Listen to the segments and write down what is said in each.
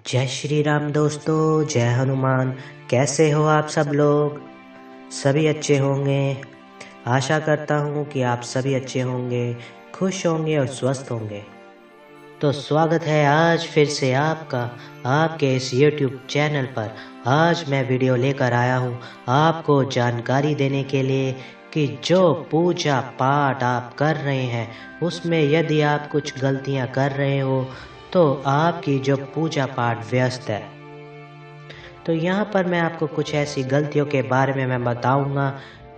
जय श्री राम दोस्तों, जय हनुमान। कैसे हो आप सब लोग? सभी अच्छे होंगे। आशा करता हूँ कि आप सभी अच्छे होंगे, खुश होंगे और स्वस्थ होंगे। तो स्वागत है आज फिर से आपका आपके इस YouTube चैनल पर। आज मैं वीडियो लेकर आया हूँ आपको जानकारी देने के लिए कि जो पूजा पाठ आप कर रहे हैं उसमें यदि आप कुछ गलतियाँ कर रहे हो तो आपकी जो पूजा पाठ व्यस्त है। तो यहाँ पर मैं आपको कुछ ऐसी गलतियों के बारे में मैं बताऊंगा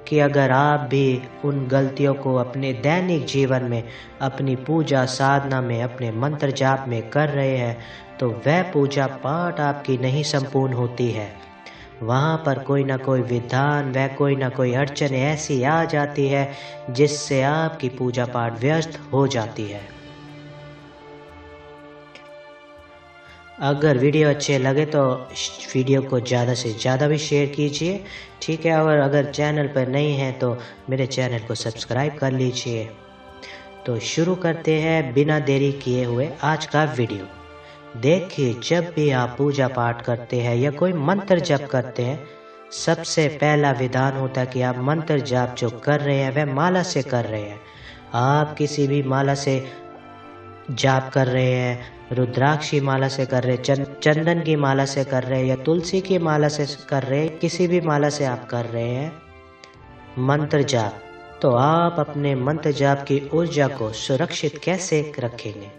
कि अगर आप भी उन गलतियों को अपने दैनिक जीवन में, अपनी पूजा साधना में, अपने मंत्र जाप में कर रहे हैं तो वह पूजा पाठ आपकी नहीं संपूर्ण होती है। वहाँ पर कोई ना कोई विधान, वह कोई ना कोई अड़चन ऐसी आ जाती है जिससे आपकी पूजा पाठ व्यस्त हो जाती है। अगर वीडियो अच्छे लगे तो वीडियो को ज़्यादा से ज़्यादा भी शेयर कीजिए, ठीक है। और अगर चैनल पर नहीं है तो मेरे चैनल को सब्सक्राइब कर लीजिए। तो शुरू करते हैं बिना देरी किए हुए आज का वीडियो। देखिए, जब भी आप पूजा पाठ करते हैं या कोई मंत्र जप करते हैं, सबसे पहला विधान होता है कि आप मंत्र जाप जो कर रहे हैं वह माला से कर रहे हैं। आप किसी भी माला से जाप कर रहे हैं, रुद्राक्षी माला से कर रहे हैं, चंदन की माला से कर रहे हैं या तुलसी की माला से कर रहे हैं, किसी भी माला से आप कर रहे हैं मंत्र जाप, तो आप अपने मंत्र जाप की ऊर्जा को सुरक्षित कैसे रखेंगे?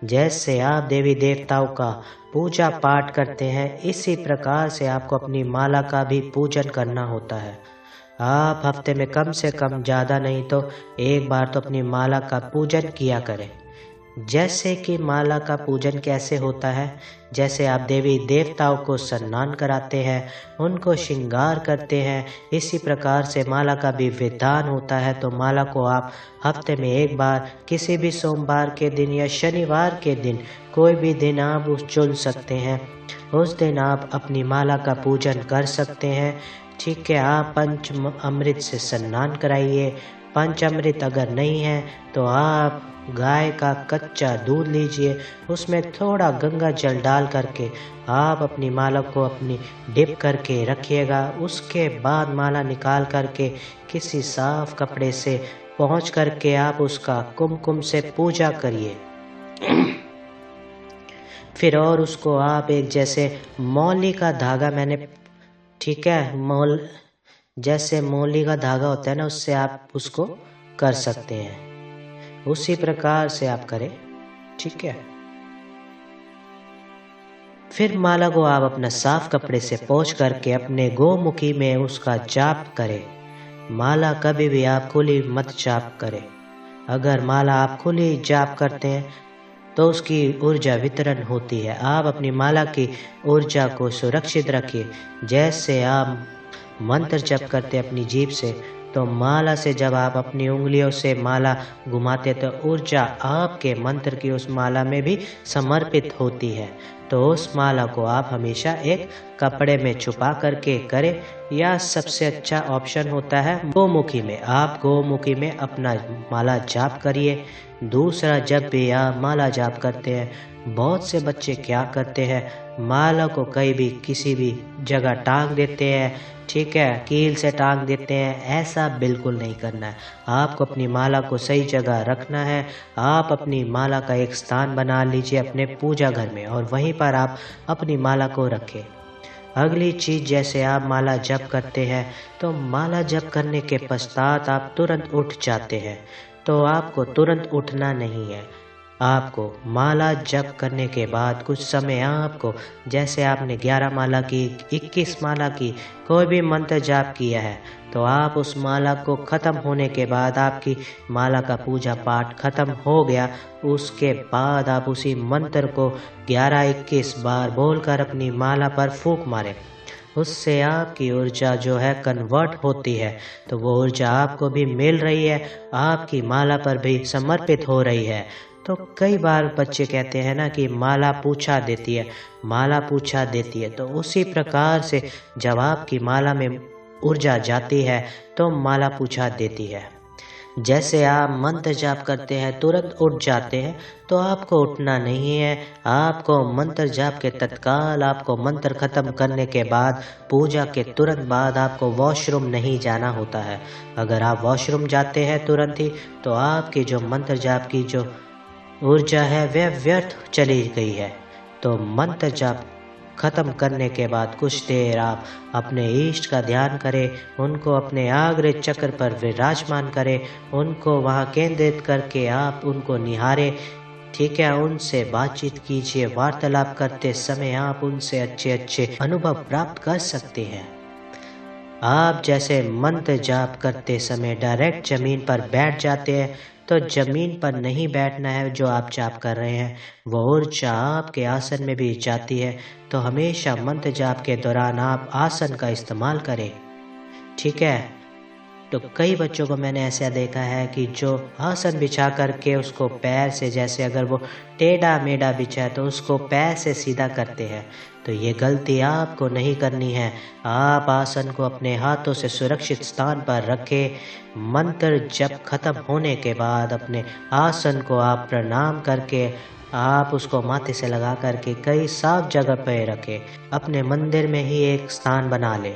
जैसे आप देवी देवताओं का पूजा पाठ करते हैं, इसी प्रकार से आपको अपनी माला का भी पूजन करना होता है। आप हफ्ते में कम से कम, ज़्यादा नहीं तो एक बार तो अपनी माला का पूजन किया करें। जैसे कि माला का पूजन कैसे होता है, जैसे आप देवी देवताओं को सम्मान कराते हैं, उनको श्रृंगार करते हैं, इसी प्रकार से माला का भी विधान होता है। तो माला को आप हफ्ते में एक बार, किसी भी सोमवार के दिन या शनिवार के दिन, कोई भी दिन आप उस चुन सकते हैं, उस दिन आप अपनी माला का पूजन कर सकते हैं, ठीक है। आप पंच अमृत से स्नान कराइए। पंच अमृत अगर नहीं है तो आप गाय का कच्चा दूध लीजिए, उसमें थोड़ा गंगा जल डाल करके आप अपनी माला को अपनी डिप करके रखिएगा। उसके बाद माला निकाल करके किसी साफ कपड़े से पोंछ करके आप उसका कुमकुम से पूजा करिए। फिर और उसको आप एक, जैसे मौली का धागा, मैंने, ठीक है, जैसे मौली का धागा होता है ना, उससे आप उसको कर सकते हैं। उसी प्रकार से आप करें, ठीक है। फिर माला को आप अपना साफ कपड़े से पोंछ करके अपने गोमुखी में उसका जाप करें। माला कभी भी आप खुली मत जाप करें। अगर माला आप खुली जाप करते हैं तो उसकी ऊर्जा वितरण होती है। आप अपनी माला की ऊर्जा को सुरक्षित रखिए। जैसे आप मंत्र जप करते हैं अपनी जीभ से, तो माला से जब आप अपनी उंगलियों से माला घुमाते तो ऊर्जा आपके मंत्र की उस माला में भी समर्पित होती है। तो उस माला को आप हमेशा एक कपड़े में छुपा करके करें, या सबसे अच्छा ऑप्शन होता है गोमुखी में। आप गोमुखी में अपना माला जाप करिए। दूसरा, जब भी आप माला जाप करते हैं, बहुत से बच्चे क्या करते हैं, माला को कहीं भी किसी भी जगह टांग देते हैं, ठीक है, कील से टांग देते हैं। ऐसा बिल्कुल नहीं करना है। आपको अपनी माला को सही जगह रखना है। आप अपनी माला का एक स्थान बना लीजिए अपने पूजा घर में, और वहीं पर आप अपनी माला को रखें। अगली चीज़, जैसे आप माला जप करते हैं तो माला जप करने के पश्चात आप तुरंत उठ जाते हैं, तो आपको तुरंत उठना नहीं है। आपको माला जप करने के बाद कुछ समय आपको, जैसे आपने 11 माला की, 21 माला की, कोई भी मंत्र जाप किया है, तो आप उस माला को ख़त्म होने के बाद, आपकी माला का पूजा पाठ ख़त्म हो गया, उसके बाद आप उसी मंत्र को 11-21 बार बोलकर अपनी माला पर फूंक मारें। उससे आपकी ऊर्जा जो है कन्वर्ट होती है, तो वो ऊर्जा आपको भी मिल रही है, आपकी माला पर भी समर्पित हो रही है। तो कई बार बच्चे कहते हैं ना कि माला पूछा देती है, माला पूछा देती है। तो उसी प्रकार से जब आपकी माला में ऊर्जा जाती है तो माला पूछा देती है। जैसे आप मंत्र जाप करते हैं तुरंत उठ जाते हैं, तो आपको उठना नहीं है। आपको मंत्र जाप के तत्काल, आपको मंत्र खत्म करने के बाद, पूजा के तुरंत बाद आपको वॉशरूम नहीं जाना होता है। अगर आप वॉशरूम जाते हैं तुरंत ही, तो आपकी जो मंत्र जाप की जो ऊर्जा है वह व्यर्थ चली गई है। तो मंत्र जाप खत्म करने के बाद कुछ देर आप अपने इष्ट का ध्यान करें, उनको अपने आग्रह चक्र पर विराजमान करें, उनको वहां केंद्रित करके आप उनको निहारें। ठीक है, उनसे बातचीत कीजिए। वार्तालाप करते समय आप उनसे अच्छे अच्छे अनुभव प्राप्त कर सकते हैं। आप जैसे मंत्र जाप करते समय डायरेक्ट जमीन पर बैठ जाते हैं, तो जमीन पर नहीं बैठना है। जो आप जाप कर रहे हैं वो ऊर्जा आपके आसन में भी जाती है। तो हमेशा मंत्र जाप के दौरान आप आसन का इस्तेमाल करें। ठीक है, तो कई बच्चों को मैंने ऐसा देखा है कि जो आसन बिछा करके उसको पैर से, जैसे अगर वो टेढ़ा मेढ़ा बिछा है तो उसको पैर से सीधा करते हैं। तो ये गलती आपको नहीं करनी है। आप आसन को अपने हाथों से सुरक्षित स्थान पर रखें। मंत्र जब खत्म होने के बाद अपने आसन को आप प्रणाम करके आप उसको माथे से लगा करके कई साफ जगह पर रखें। अपने मंदिर में ही एक स्थान बना लें।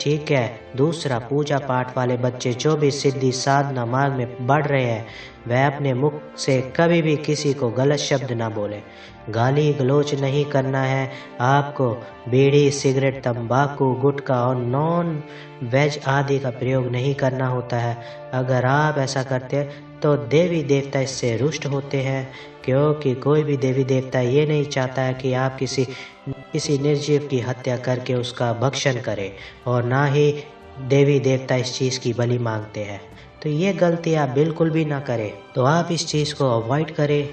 ठीक है, दूसरा, पूजा पाठ वाले बच्चे जो भी सिद्धि साधना मार्ग में बढ़ रहे हैं, वह अपने मुख से कभी भी किसी को गलत शब्द ना बोले। गाली गलौज नहीं करना है। आपको बीड़ी, सिगरेट, तंबाकू, गुटखा और नॉन वेज आदि का प्रयोग नहीं करना होता है। अगर आप ऐसा करते हैं तो देवी देवता इससे रुष्ट होते हैं, क्योंकि कोई भी देवी देवता ये नहीं चाहता है कि आप किसी निर्जीव की हत्या करके उसका भक्षण करें, और ना ही देवी देवता इस चीज़ की बलि मांगते हैं। तो ये गलती आप बिल्कुल भी ना करें। तो आप इस चीज़ को अवॉइड करें।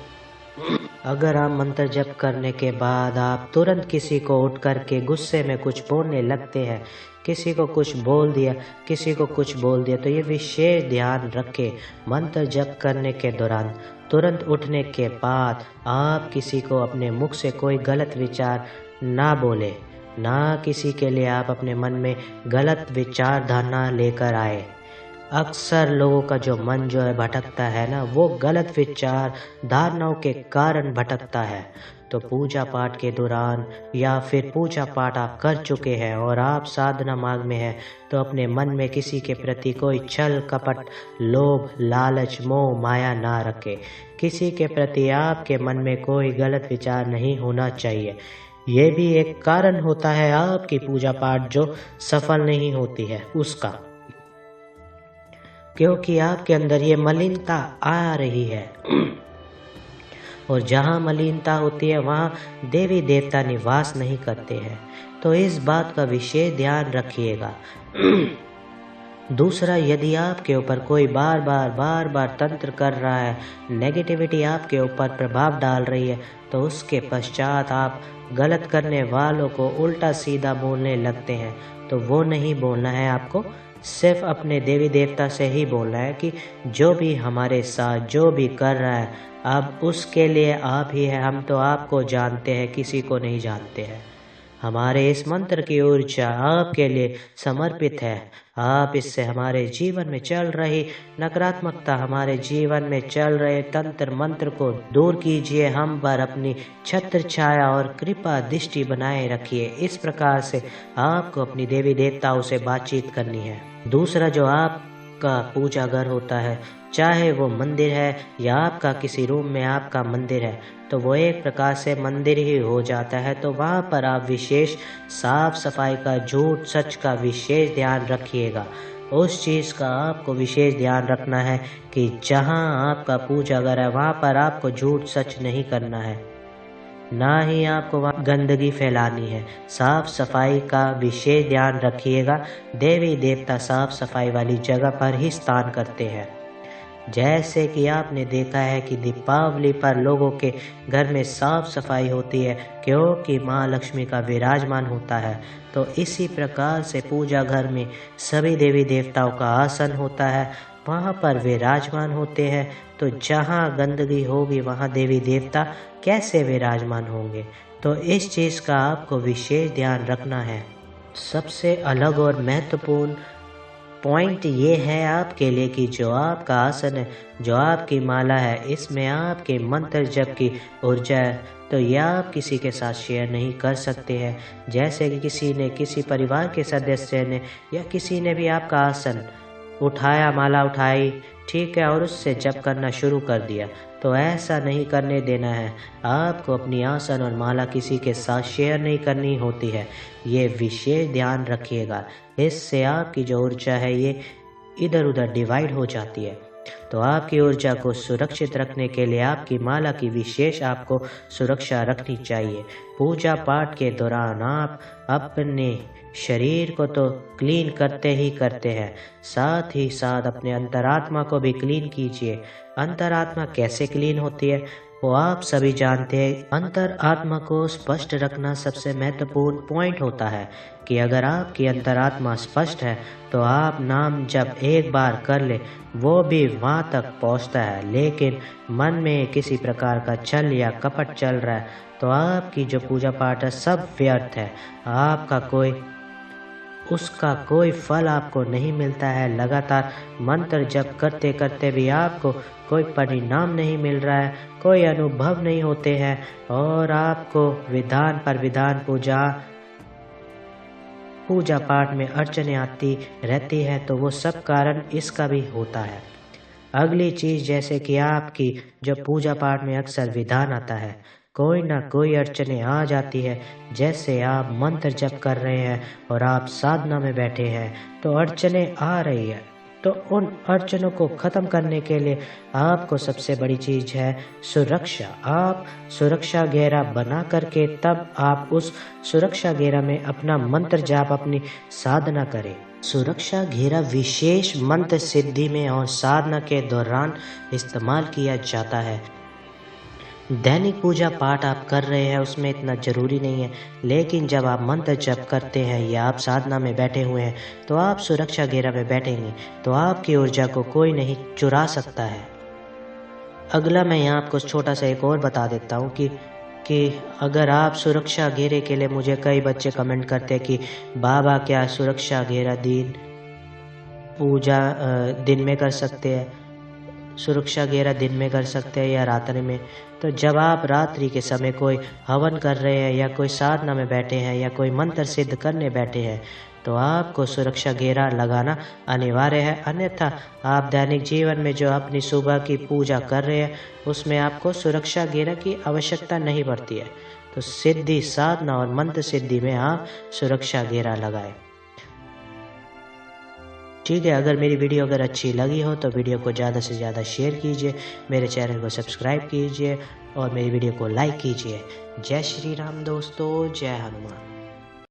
अगर आप मंत्र जप करने के बाद आप तुरंत किसी को उठ करके गुस्से में कुछ बोलने लगते हैं, किसी को कुछ बोल दिया, किसी को कुछ बोल दिया, तो ये विशेष ध्यान रखें। मंत्र जप करने के दौरान तुरंत उठने के बाद आप किसी को अपने मुख से कोई गलत विचार ना बोले, ना किसी के लिए आप अपने मन में गलत विचारधारणा लेकर आए। अक्सर लोगों का जो मन जो है भटकता है ना, वो गलत विचार धारणाओं के कारण भटकता है। तो पूजा पाठ के दौरान या फिर पूजा पाठ आप कर चुके हैं और आप साधना मार्ग में हैं, तो अपने मन में किसी के प्रति कोई छल कपट, लोभ, लालच, मोह, माया ना रखें। किसी के प्रति आपके मन में कोई गलत विचार नहीं होना चाहिए। ये भी एक कारण होता है आपकी पूजा पाठ जो सफल नहीं होती है उसका, क्योंकि आपके अंदर ये मलिनता आ रही है। और जहाँ मलिनता होती है वहाँ देवी देवता निवास नहीं करते हैं। तो इस बात का विशेष ध्यान रखिएगा। दूसरा, यदि आपके ऊपर कोई बार बार तंत्र कर रहा है, नेगेटिविटी आपके ऊपर प्रभाव डाल रही है, तो उसके पश्चात आप गलत करने वालों को उल्टा सीधा बोलने लगते हैं, तो वो नहीं बोलना है। आपको सिर्फ अपने देवी देवता से ही बोलना है कि जो भी हमारे साथ जो भी कर रहा है, अब उसके लिए आप ही है। हम तो आपको जानते हैं, किसी को नहीं जानते हैं। हमारे इस मंत्र की ऊर्जा आपके लिए समर्पित है। आप इससे हमारे जीवन में चल रही नकारात्मकता, हमारे जीवन में चल रहे तंत्र मंत्र को दूर कीजिए। हम पर अपनी छत्र छाया और कृपा दृष्टि बनाए रखिए। इस प्रकार से आपको अपनी देवी देवताओं से बातचीत करनी है। दूसरा, जो आपका पूजा घर होता है, चाहे वो मंदिर है या आपका किसी रूम में आपका मंदिर है, तो वो एक प्रकार से मंदिर ही हो जाता है। तो वहाँ पर आप विशेष साफ सफाई का, झूठ सच का विशेष ध्यान रखिएगा। उस चीज़ का आपको विशेष ध्यान रखना है कि जहाँ आपका पूजा घर है वहाँ पर आपको झूठ सच नहीं करना है, ना ही आपको वहाँ गंदगी फैलानी है। साफ सफाई का विशेष ध्यान रखिएगा। देवी देवता साफ सफाई वाली जगह पर ही स्थान करते हैं। जैसे कि आपने देखा है कि दीपावली पर लोगों के घर में साफ सफाई होती है, क्योंकि माँ लक्ष्मी का विराजमान होता है। तो इसी प्रकार से पूजा घर में सभी देवी देवताओं का आसन होता है, वहाँ पर विराजमान होते हैं। तो जहाँ गंदगी होगी वहाँ देवी देवता कैसे विराजमान होंगे। तो इस चीज़ का आपको विशेष ध्यान रखना है। सबसे अलग और महत्वपूर्ण पॉइंट ये है आपके लिए कि जो आपका आसन है, जो आपकी माला है, इसमें आपके मंत्र जप की ऊर्जा है, तो यह आप किसी के साथ शेयर नहीं कर सकते हैं। जैसे कि किसी ने, किसी परिवार के सदस्य ने या किसी ने भी आपका आसन उठाया, माला उठाई, ठीक है, और उससे जप करना शुरू कर दिया, तो ऐसा नहीं करने देना है। आपको अपनी आसन और माला किसी के साथ शेयर नहीं करनी होती है, ये विशेष ध्यान रखिएगा। इससे आपकी जो ऊर्जा है ये इधर उधर डिवाइड हो जाती है। तो आपकी ऊर्जा को सुरक्षित रखने के लिए आपकी माला की विशेष आपको सुरक्षा रखनी चाहिए। पूजा पाठ के दौरान आप अपने शरीर को तो क्लीन करते ही करते हैं, साथ ही साथ अपने अंतरात्मा को भी क्लीन कीजिए। अंतरात्मा कैसे क्लीन होती है वो आप सभी जानते हैं। अंतरात्मा को स्पष्ट रखना सबसे महत्वपूर्ण पॉइंट होता है कि अगर आपकी अंतरात्मा स्पष्ट है तो आप नाम जब एक बार कर ले वो भी वहाँ तक पहुँचता है, लेकिन मन में किसी प्रकार का छल या कपट चल रहा है तो आपकी जो पूजा पाठ है सब व्यर्थ है। उसका कोई फल आपको नहीं मिलता है। लगातार मंत्र जप करते करते भी आपको कोई परिणाम नहीं मिल रहा है, कोई अनुभव नहीं होते हैं, और आपको विधान पर विधान पूजा पाठ में अड़चने आती रहती है, तो वो सब कारण इसका भी होता है। अगली चीज़, जैसे कि आपकी जो पूजा पाठ में अक्सर विधान आता है, कोई ना कोई अड़चने आ जाती है। जैसे आप मंत्र जप कर रहे हैं और आप साधना में बैठे हैं तो अड़चने आ रही है, तो उन अड़चनों को ख़त्म करने के लिए आपको सबसे बड़ी चीज़ है सुरक्षा। आप सुरक्षा घेरा बना करके तब आप उस सुरक्षा घेरा में अपना मंत्र जाप, अपनी साधना करें। सुरक्षा घेरा विशेष मंत्र सिद्धि में और साधना के दौरान इस्तेमाल किया जाता है। दैनिक पूजा पाठ आप कर रहे हैं उसमें इतना ज़रूरी नहीं है, लेकिन जब आप मंत्र जप करते हैं या आप साधना में बैठे हुए हैं तो आप सुरक्षा घेरा में बैठेंगे तो आपकी ऊर्जा को कोई नहीं चुरा सकता है। अगला मैं यहाँ आपको छोटा सा एक और बता देता हूँ कि अगर आप सुरक्षा घेरे के लिए, मुझे कई बच्चे कमेंट करते हैं कि बाबा क्या सुरक्षा घेरा दिन में कर सकते हैं, सुरक्षा घेरा दिन में कर सकते हैं या रात्रि में। तो जब आप रात्रि के समय कोई हवन कर रहे हैं या कोई साधना में बैठे हैं या कोई मंत्र सिद्ध करने बैठे हैं तो आपको सुरक्षा घेरा लगाना अनिवार्य है। अन्यथा आप दैनिक जीवन में जो अपनी सुबह की पूजा कर रहे हैं उसमें आपको सुरक्षा घेरा की आवश्यकता नहीं पड़ती है। तो सिद्धि, साधना और मंत्र सिद्धि में आप सुरक्षा घेरा लगाएं। ठीक है, अगर मेरी वीडियो अच्छी लगी हो तो वीडियो को ज़्यादा से ज़्यादा शेयर कीजिए, मेरे चैनल को सब्सक्राइब कीजिए और मेरी वीडियो को लाइक कीजिए। जय श्री राम दोस्तों, जय हनुमान।